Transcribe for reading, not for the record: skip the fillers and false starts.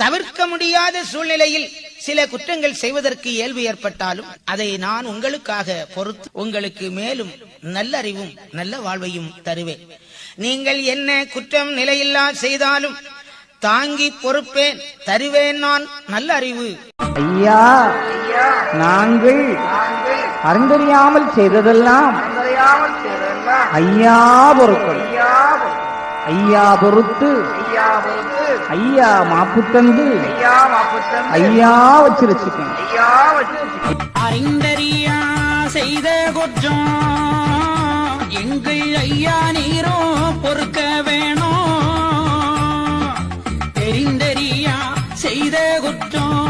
தவிர்க்க முடியாத சூழ்நிலையில் சில குற்றங்கள் செய்வதற்கு இயல்பு ஏற்பட்டாலும் அதை நான் உங்களுக்காக பொறுத்து உங்களுக்கு மேலும் நல்லறிவும் நல்ல வாழ்வையும் தருவேன். நீங்கள் என்ன குற்றம் நிலையில்லா செய்தாலும் தாங்கி பொறுப்பேன், தருவேன் நான் நல்ல அறிவு. ஐயா, நாங்கள் அறிந்தறியாமல் செய்ததெல்லாம் ஐயா பொறுக்கும். ஐயா பொறுத்து ஐயா மாப்பு தந்து ஐயா வச்சிருச்சுக்கேன். அறிந்தறியா செய்த குற்றம் எங்கள் ஐயா நீரும் பொறுக்க வேணும். தெரிந்தறியா செய்த குற்றம்